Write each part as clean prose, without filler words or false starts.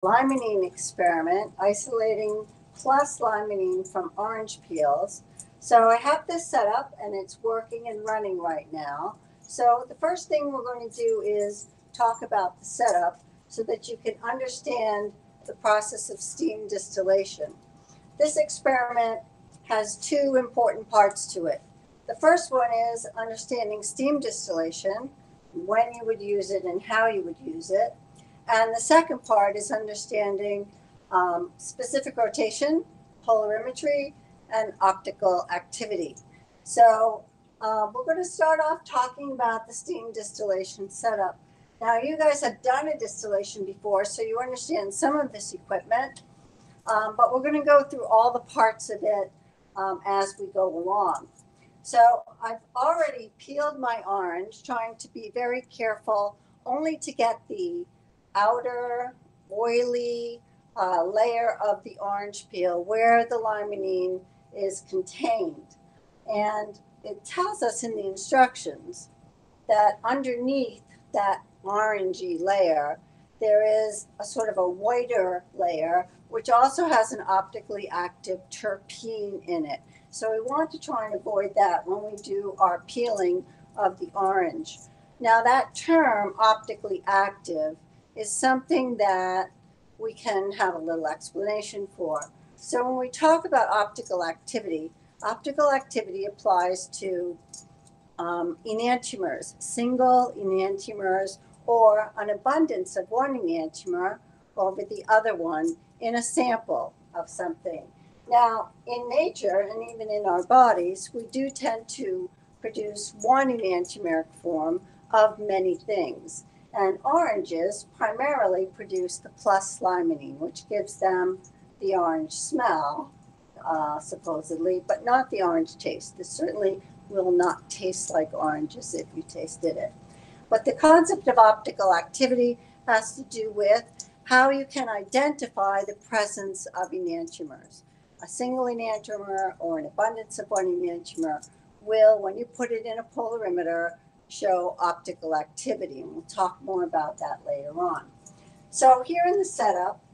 Limonene Experiment, isolating plus limonene from orange peels. So I have this set up and it's working and running right now. So the first thing we're going to do is talk about the setup so that you can understand the process of steam distillation. This experiment has two important parts to it. The first one is understanding steam distillation, when you would use it and how you would use it. And the second part is understanding specific rotation, polarimetry, and optical activity. So we're going to start off talking about the steam distillation setup. Now, you guys have done a distillation before, so you understand some of this equipment, but we're going to go through all the parts of it as we go along. So I've already peeled my orange, trying to be very careful only to get the outer oily layer of the orange peel where the limonene is contained. And it tells us in the instructions that underneath that orangey layer, there is a sort of a whiter layer, which also has an optically active terpene in it. So we want to try and avoid that when we do our peeling of the orange. Now, that term, optically active, is something that we can have a little explanation for. So when we talk about optical activity applies to enantiomers, single enantiomers, or an abundance of one enantiomer over the other one in a sample of something. Now, in nature and even in our bodies, we do tend to produce one enantiomeric form of many things. And oranges primarily produce the plus limonene, which gives them the orange smell, supposedly, but not the orange taste. This certainly will not taste like oranges if you tasted it. But the concept of optical activity has to do with how you can identify the presence of enantiomers. A single enantiomer or an abundance of one enantiomer will, when you put it in a polarimeter, show optical activity. And we'll talk more about that later on. So here in the setup,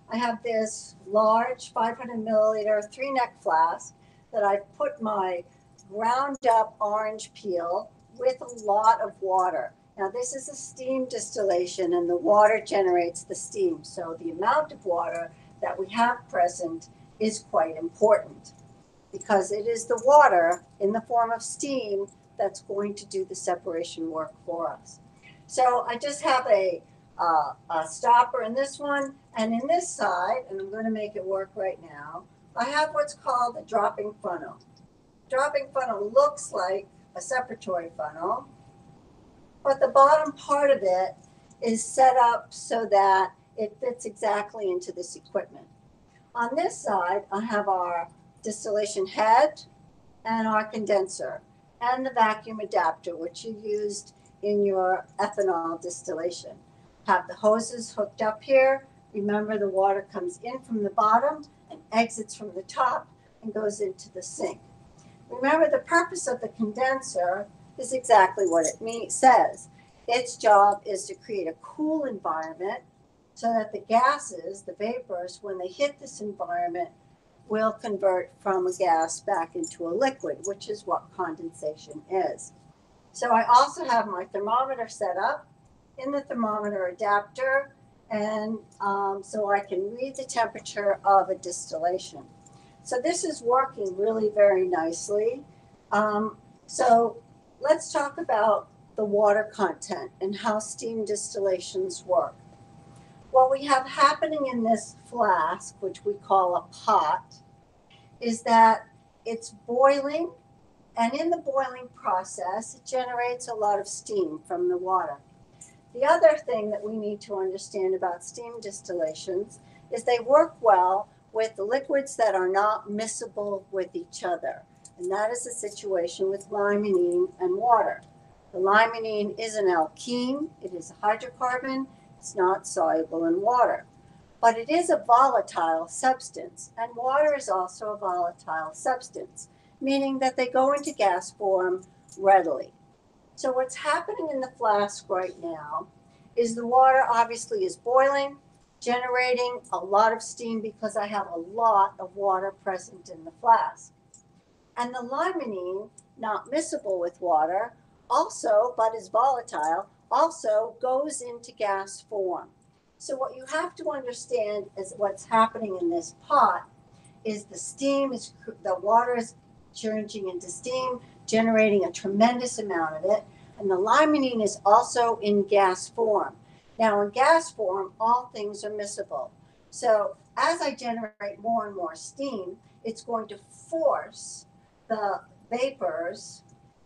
I have this large 500 milliliter 3-neck flask that I've put my ground up orange peel with a lot of water. Now, this is a steam distillation and the water generates the steam. So the amount of water that we have present is quite important because it is the water in the form of steam that's going to do the separation work for us. So I just have a stopper in this one, and in this side, and I'm going to make it work right now, I have what's called a dropping funnel. Dropping funnel looks like a separatory funnel, but the bottom part of it is set up so that it fits exactly into this equipment. On this side, I have our distillation head and our condenser and the vacuum adapter, which you used in your ethanol distillation. Have the hoses hooked up here. Remember, the water comes in from the bottom and exits from the top and goes into the sink. Remember, the purpose of the condenser is exactly what it says. Its job is to create a cool environment so that the gases, the vapors, when they hit this environment, will convert from a gas back into a liquid, which is what condensation is. So I also have my thermometer set up in the thermometer adapter, and so I can read the temperature of a distillation. So this is working really very nicely. So let's talk about the water content and how steam distillations work. What we have happening in this flask, which we call a pot, is that it's boiling, and in the boiling process, it generates a lot of steam from the water. The other thing that we need to understand about steam distillations is they work well with liquids that are not miscible with each other. And that is the situation with limonene and water. The limonene is an alkene, it is a hydrocarbon, it's not soluble in water. But it is a volatile substance, and water is also a volatile substance, meaning that they go into gas form readily. So what's happening in the flask right now is the water obviously is boiling, generating a lot of steam because I have a lot of water present in the flask. And the limonene, not miscible with water, also, but is volatile, also goes into gas form. So what you have to understand is what's happening in this pot is the water is changing into steam, generating a tremendous amount of it, and the limonene is also in gas form. Now, in gas form, all things are miscible. So as I generate more and more steam, it's going to force the vapors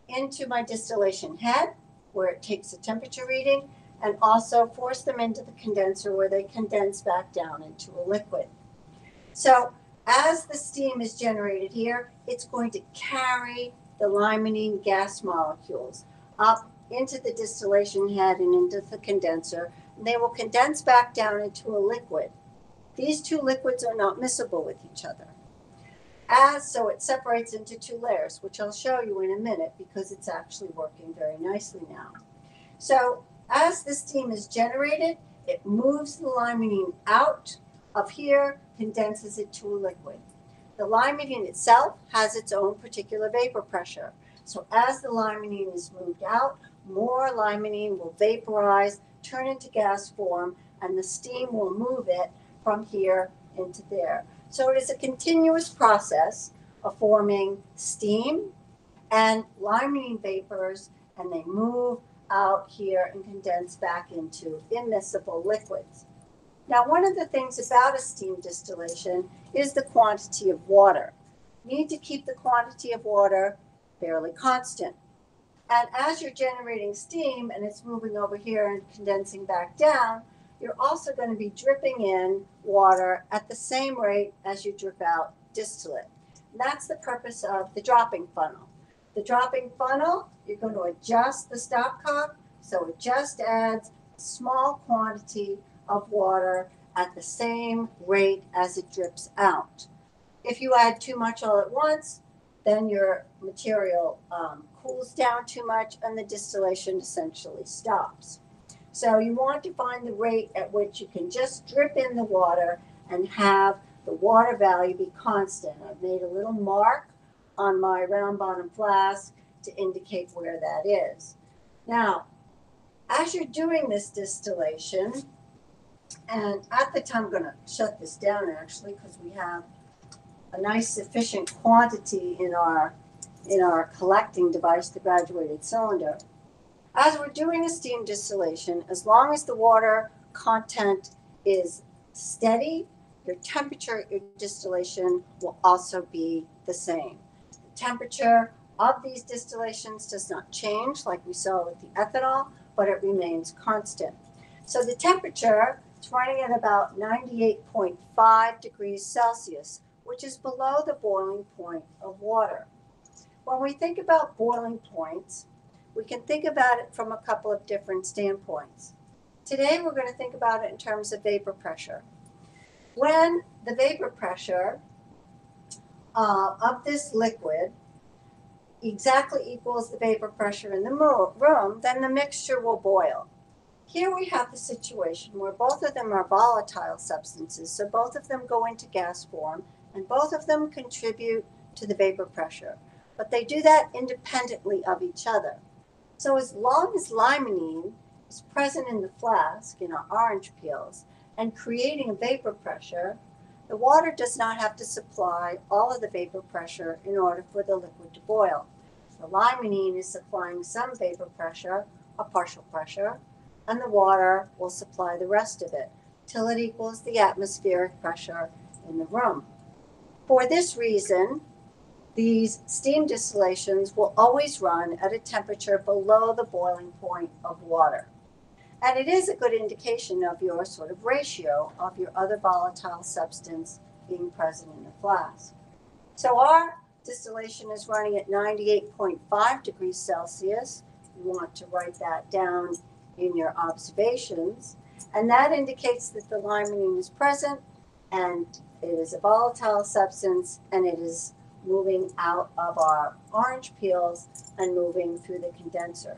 into my distillation head, where it takes a temperature reading, and also force them into the condenser where they condense back down into a liquid. So as the steam is generated here, it's going to carry the limonene gas molecules up into the distillation head and into the condenser, and they will condense back down into a liquid. These two liquids are not miscible with each other. So it separates into two layers, which I'll show you in a minute because it's actually working very nicely now. So as the steam is generated, it moves the limonene out of here, condenses it to a liquid. The limonene itself has its own particular vapor pressure. So as the limonene is moved out, more limonene will vaporize, turn into gas form, and the steam will move it from here into there. So it is a continuous process of forming steam and limonene vapors, and they move out here and condense back into immiscible liquids. Now, one of the things about a steam distillation is the quantity of water. You need to keep the quantity of water fairly constant. And as you're generating steam and it's moving over here and condensing back down, you're also going to be dripping in water at the same rate as you drip out distillate. And that's the purpose of the dropping funnel. The dropping funnel, you're going to adjust the stopcock, so it just adds a small quantity of water at the same rate as it drips out. If you add too much all at once, then your material cools down too much and the distillation essentially stops. So you want to find the rate at which you can just drip in the water and have the water value be constant. I've made a little mark on my round bottom flask to indicate where that is. Now, as you're doing this distillation, and at the time I'm going to shut this down actually because we have a nice sufficient quantity in our collecting device, the graduated cylinder. As we're doing a steam distillation, as long as the water content is steady, your temperature at your distillation will also be the same. The temperature of these distillations does not change like we saw with the ethanol, but it remains constant. So the temperature is running at about 98.5 degrees Celsius, which is below the boiling point of water. When we think about boiling points, we can think about it from a couple of different standpoints. Today, we're going to think about it in terms of vapor pressure. When the vapor pressure of this liquid exactly equals the vapor pressure in the room, then the mixture will boil. Here we have the situation where both of them are volatile substances, so both of them go into gas form, and both of them contribute to the vapor pressure. But they do that independently of each other. So as long as limonene is present in the flask, in our orange peels, and creating a vapor pressure, the water does not have to supply all of the vapor pressure in order for the liquid to boil. The limonene is supplying some vapor pressure, a partial pressure, and the water will supply the rest of it till it equals the atmospheric pressure in the room. For this reason, these steam distillations will always run at a temperature below the boiling point of water. And it is a good indication of your sort of ratio of your other volatile substance being present in the flask. So our distillation is running at 98.5 degrees Celsius. You want to write that down in your observations. And that indicates that the limonene is present and it is a volatile substance and it is moving out of our orange peels and moving through the condenser.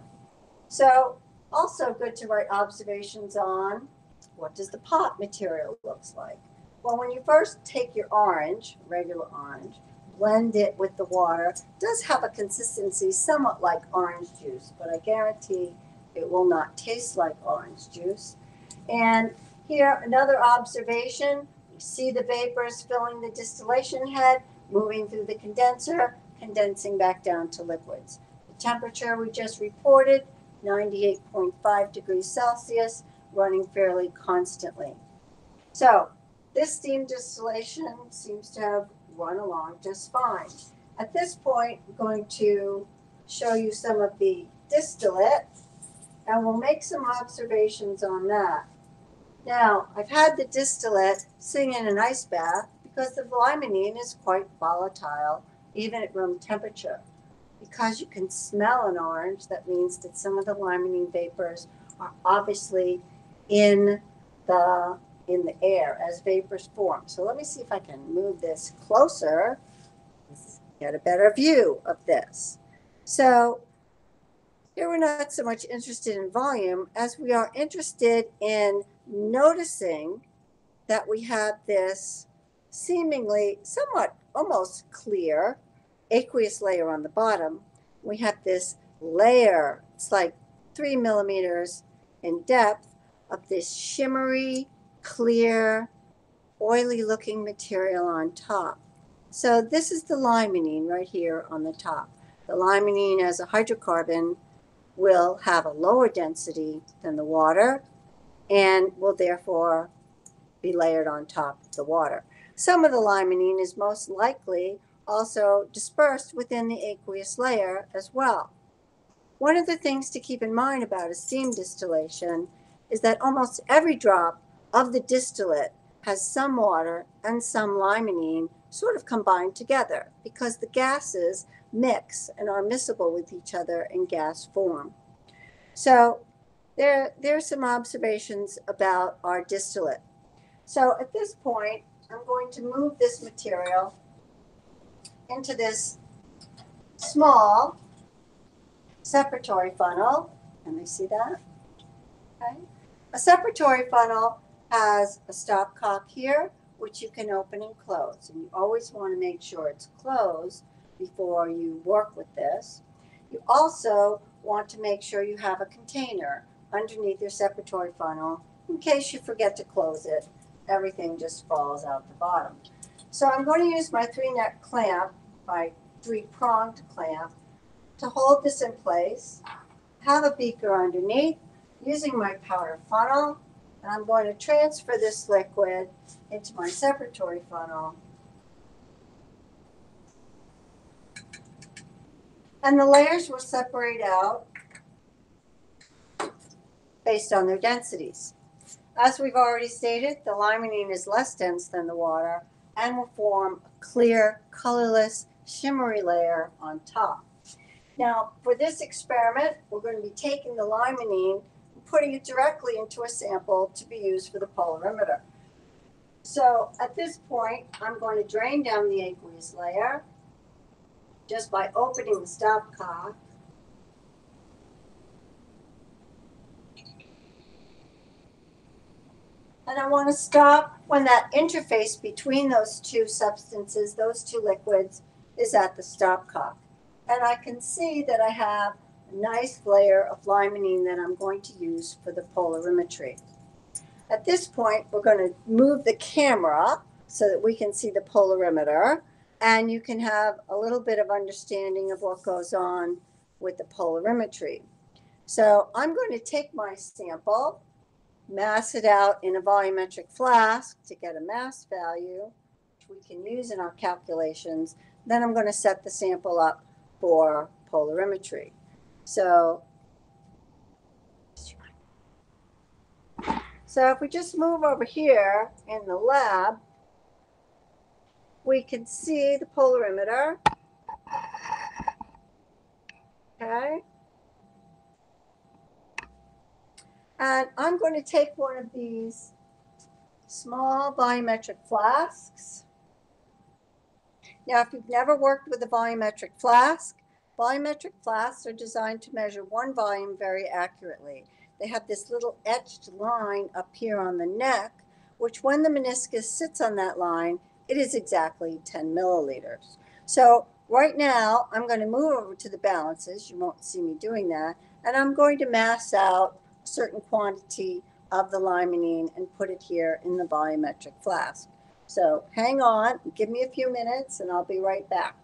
So also good to write observations on what does the pot material looks like? Well, when you first take your orange, regular orange, blend it with the water, it does have a consistency somewhat like orange juice, but I guarantee it will not taste like orange juice. And here, another observation, you see the vapors filling the distillation head, moving through the condenser, condensing back down to liquids. The temperature we just reported, 98.5 degrees Celsius, running fairly constantly. So this steam distillation seems to have run along just fine. At this point, I'm going to show you some of the distillate, and we'll make some observations on that. Now, I've had the distillate sitting in an ice bath because the limonene is quite volatile, even at room temperature. Because you can smell an orange, that means that some of the limonene vapors are obviously in the air as vapors form. So let me see if I can move this closer, get a better view of this. So here we're not so much interested in volume as we are interested in noticing that we have this seemingly somewhat almost clear aqueous layer on the bottom. We have this layer, it's like 3 millimeters in depth, of this shimmery, clear, oily looking material on top. So this is the limonene right here on the top. The limonene as a hydrocarbon will have a lower density than the water and will therefore be layered on top of the water. Some of the limonene is most likely also dispersed within the aqueous layer as well. One of the things to keep in mind about a steam distillation is that almost every drop of the distillate has some water and some limonene sort of combined together because the gases mix and are miscible with each other in gas form. So there are some observations about our distillate. So at this point, I'm going to move this material into this small separatory funnel. Can they see that? Okay. A separatory funnel has a stopcock here, which you can open and close. And you always want to make sure it's closed before you work with this. You also want to make sure you have a container underneath your separatory funnel in case you forget to close it. Everything just falls out the bottom. So I'm going to use my 3-neck clamp, my 3-pronged clamp, to hold this in place, have a beaker underneath, using my powder funnel, and I'm going to transfer this liquid into my separatory funnel. And the layers will separate out based on their densities. As we've already stated, the limonene is less dense than the water and will form a clear, colorless, shimmery layer on top. Now, for this experiment, we're going to be taking the limonene and putting it directly into a sample to be used for the polarimeter. So at this point, I'm going to drain down the aqueous layer just by opening the stopcock. And I want to stop when that interface between those two substances, those two liquids, is at the stopcock. And I can see that I have a nice layer of limonene that I'm going to use for the polarimetry. At this point, we're going to move the camera so that we can see the polarimeter, and you can have a little bit of understanding of what goes on with the polarimetry. So I'm going to take my sample, mass it out in a volumetric flask to get a mass value, which we can use in our calculations. Then I'm going to set the sample up for polarimetry. So if we just move over here in the lab, we can see the polarimeter. Okay. And I'm going to take one of these small volumetric flasks. Now, if you've never worked with a volumetric flasks are designed to measure one volume very accurately. they have this little etched line up here on the neck, which when the meniscus sits on that line, it is exactly 10 milliliters. So right now, I'm going to move over to the balances. You won't see me doing that. And I'm going to mass out a certain quantity of the limonene and put it here in the volumetric flask. So hang on, give me a few minutes, and I'll be right back.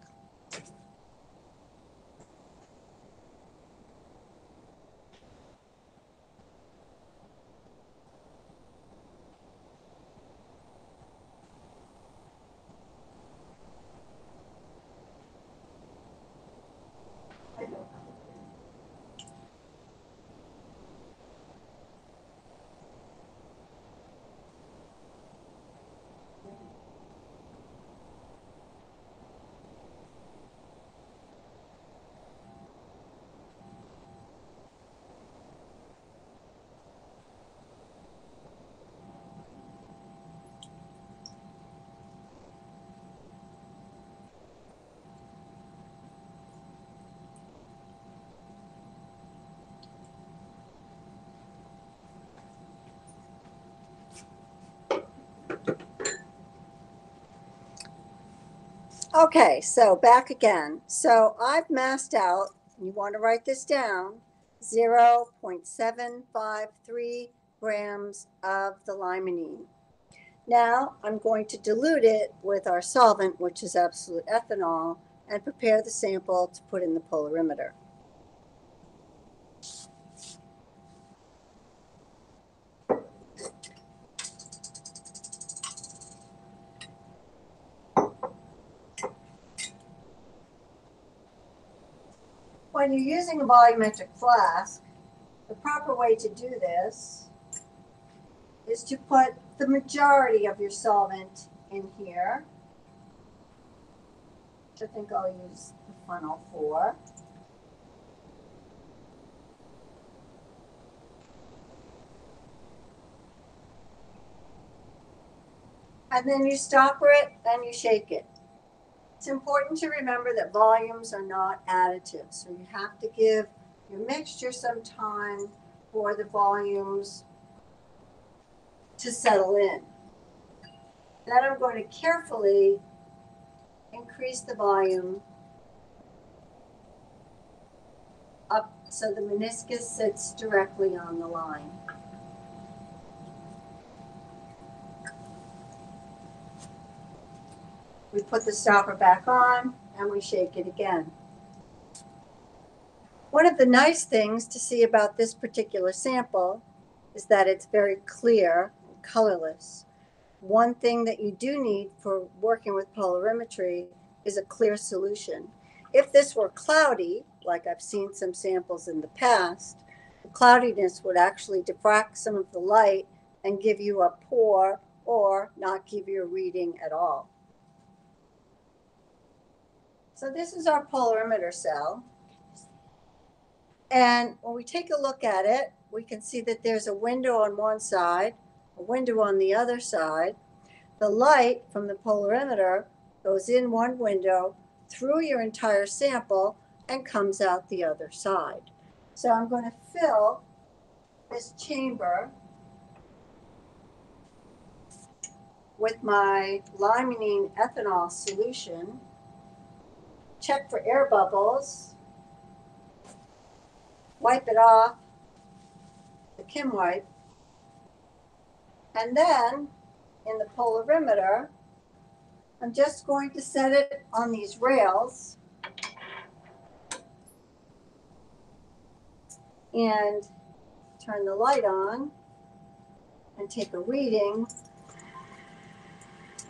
Okay, so back again. So I've massed out, you want to write this down, 0.753 grams of the limonene. Now I'm going to dilute it with our solvent, which is absolute ethanol, and prepare the sample to put in the polarimeter. When you're using a volumetric flask, the proper way to do this is to put the majority of your solvent in here, which I think I'll use the funnel for. And then you stopper it and you shake it. It's important to remember that volumes are not additive, so you have to give your mixture some time for the volumes to settle in. Then I'm going to carefully increase the volume up so the meniscus sits directly on the line. We put the stopper back on and we shake it again. One of the nice things to see about this particular sample is that it's very clear and colorless. One thing that you do need for working with polarimetry is a clear solution. If this were cloudy, like I've seen some samples in the past, the cloudiness would actually diffract some of the light and give you a poor or not give you a reading at all. So this is our polarimeter cell. And when we take a look at it, we can see that there's a window on one side, a window on the other side. The light from the polarimeter goes in one window through your entire sample and comes out the other side. So I'm going to fill this chamber with my limonene ethanol solution, check for air bubbles, wipe it off, the Kim wipe, and then in the polarimeter, I'm just going to set it on these rails and turn the light on and take a reading.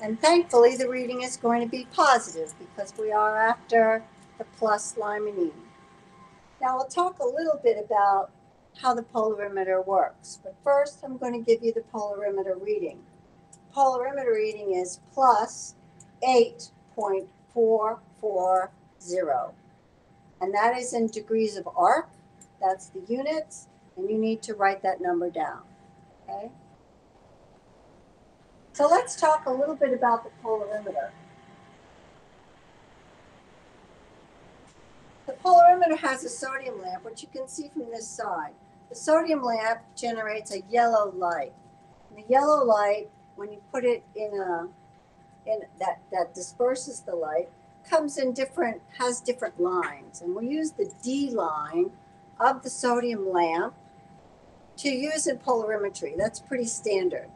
And thankfully, the reading is going to be positive because we are after the plus limonene. Now, we'll talk a little bit about how the polarimeter works. But first, I'm going to give you the polarimeter reading. Polarimeter reading is plus 8.440. And that is in degrees of arc. That's the units. And you need to write that number down. Okay? So let's talk a little bit about the polarimeter. The polarimeter has a sodium lamp, which you can see from this side. The sodium lamp generates a yellow light. And the yellow light, when you put it in that disperses the light, has different lines. And we use the D line of the sodium lamp to use in polarimetry. That's pretty standard.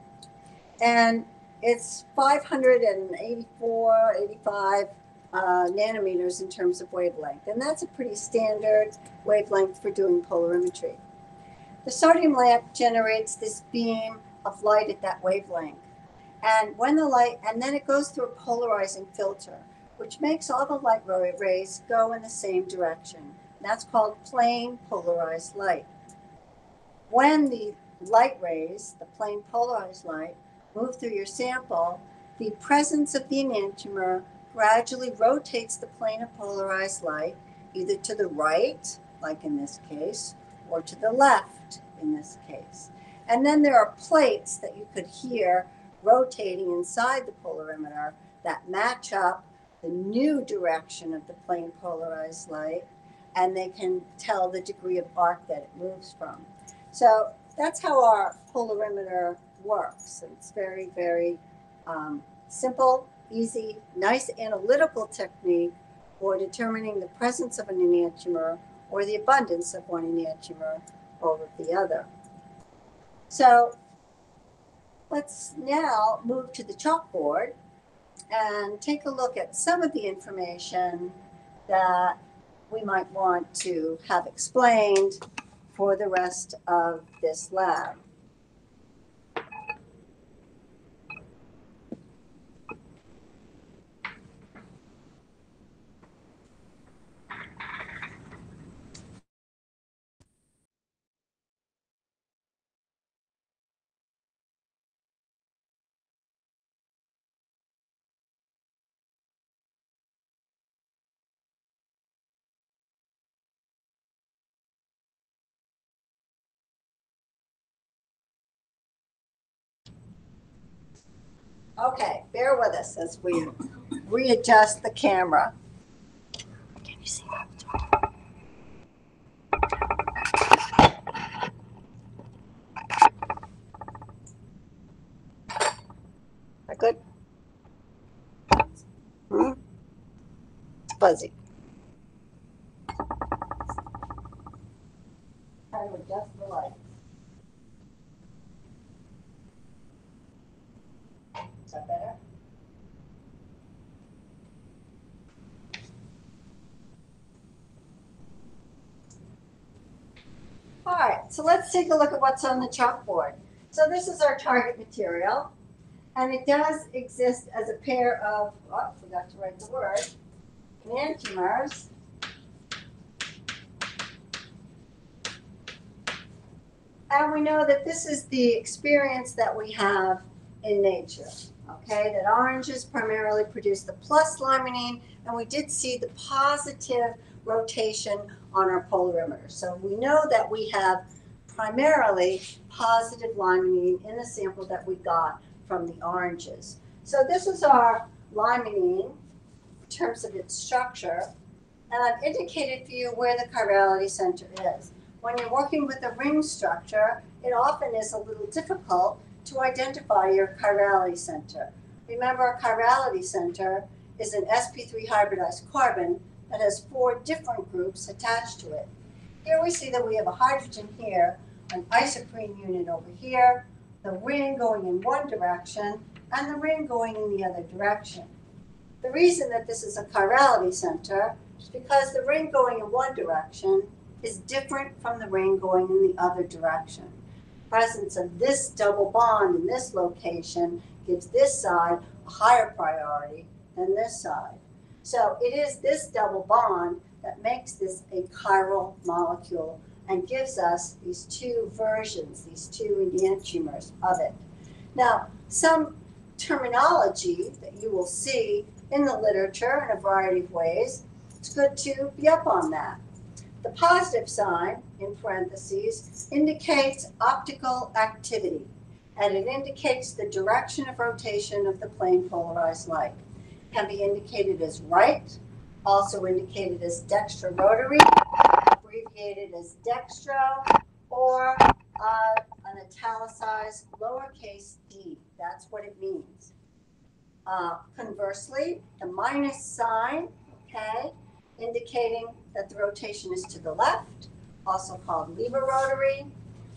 And it's 584, 85 nanometers in terms of wavelength. And that's a pretty standard wavelength for doing polarimetry. The sodium lamp generates this beam of light at that wavelength. And then it goes through a polarizing filter, which makes all the light rays go in the same direction. That's called plane polarized light. When the light rays, the plane polarized light, move through your sample, the presence of the enantiomer gradually rotates the plane of polarized light either to the right, like in this case, or to the left in this case. And then there are plates that you could hear rotating inside the polarimeter that match up the new direction of the plane polarized light, and they can tell the degree of arc that it moves from. So that's how our polarimeter works. It's very, very simple, easy, nice analytical technique for determining the presence of an enantiomer or the abundance of one enantiomer over the other. So let's now move to the chalkboard and take a look at some of the information that we might want to have explained for the rest of this lab. Okay, bear with us as we readjust the camera. Can you see that? That good? It's fuzzy. Try to adjust the light. Is that better? All right, so let's take a look at what's on the chalkboard. So this is our target material, and it does exist as a pair of, forgot to write the word, enantiomers. And we know that this is the experience that we have in nature, okay? That oranges primarily produce the plus limonene, and we did see the positive rotation on our polarimeter. So we know that we have primarily positive limonene in the sample that we got from the oranges. So this is our limonene in terms of its structure, and I've indicated for you where the chirality center is. When you're working with a ring structure, it often is a little difficult to identify your chirality center. Remember, a chirality center is an sp3 hybridized carbon that has 4 different groups attached to it. Here we see that we have a hydrogen here, an isoprene unit over here, the ring going in one direction, and the ring going in the other direction. The reason that this is a chirality center is because the ring going in one direction is different from the ring going in the other direction. Presence of this double bond in this location gives this side a higher priority than this side. So it is this double bond that makes this a chiral molecule and gives us these 2 versions, these 2 enantiomers of it. Now, some terminology that you will see in the literature in a variety of ways, it's good to be up on that. The positive sign, in parentheses, indicates optical activity, and it indicates the direction of rotation of the plane polarized light. It can be indicated as right, also indicated as dextrorotary, abbreviated as dextro, or an italicized lowercase d. That's what it means. Conversely, the minus sign, okay, indicating that the rotation is to the left, also called levorotary,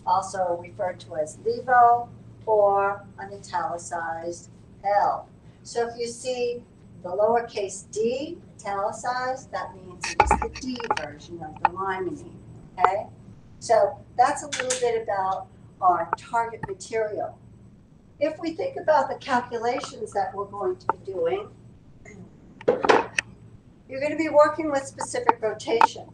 also referred to as levo, or an italicized L. So if you see the lowercase d italicized, that means it is the D version of the limonene, okay? So that's a little bit about our target material. If we think about the calculations that we're going to be doing, you're going to be working with specific rotation.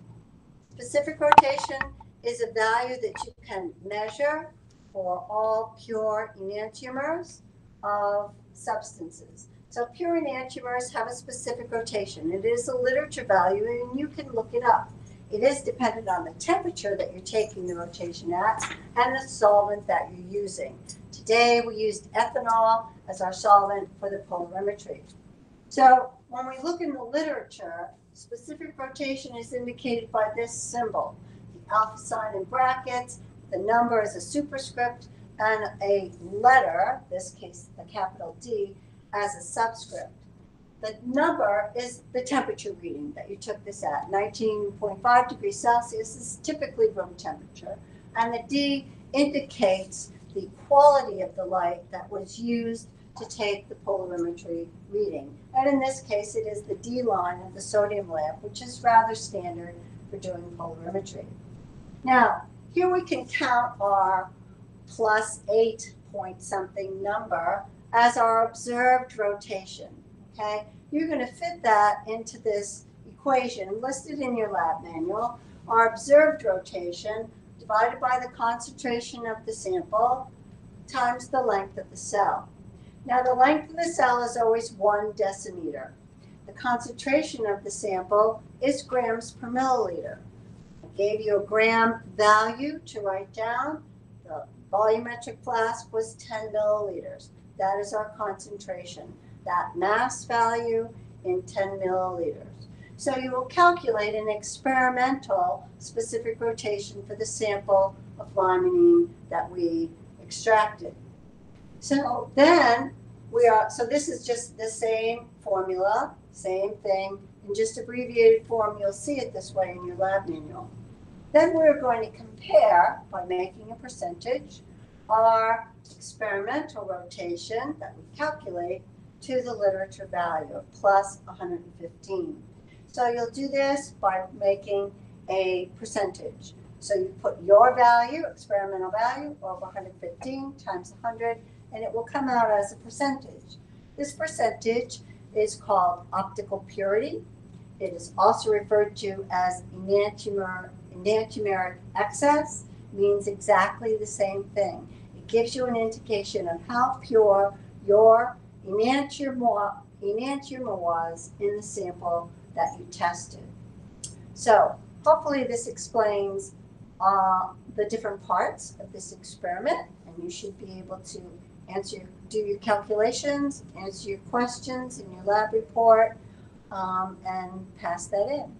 Specific rotation is a value that you can measure for all pure enantiomers of substances. So pure enantiomers have a specific rotation. It is a literature value, and you can look it up. It is dependent on the temperature that you're taking the rotation at and the solvent that you're using. Today we used ethanol as our solvent for the polarimetry. So when we look in the literature, specific rotation is indicated by this symbol. The alpha sign in brackets, the number is a superscript, and a letter, in this case the capital D, as a subscript. The number is the temperature reading that you took this at. 19.5 degrees Celsius is typically room temperature, and the D indicates the quality of the light that was used to take the polarimetry reading. And in this case, it is the D line of the sodium lamp, which is rather standard for doing polarimetry. Now, here we can count our plus 8 point something number as our observed rotation, okay? You're going to fit that into this equation listed in your lab manual. Our observed rotation divided by the concentration of the sample times the length of the cell. Now, the length of the cell is always 1 decimeter. The concentration of the sample is grams per milliliter. I gave you a gram value to write down. The volumetric flask was 10 milliliters. That is our concentration. That mass value in 10 milliliters. So you will calculate an experimental specific rotation for the sample of limonene that we extracted. So then so this is just the same formula, same thing, in just abbreviated form. You'll see it this way in your lab manual. Then we're going to compare, by making a percentage, our experimental rotation that we calculate to the literature value of plus 115. So you'll do this by making a percentage. So you put your value, experimental value, over 115 times 100, and it will come out as a percentage. This percentage is called optical purity. It is also referred to as enantiomeric excess, means exactly the same thing. It gives you an indication of how pure your enantiomer was in the sample that you tested. So hopefully this explains the different parts of this experiment, and you should be able to do your calculations, answer your questions in your lab report, and pass that in.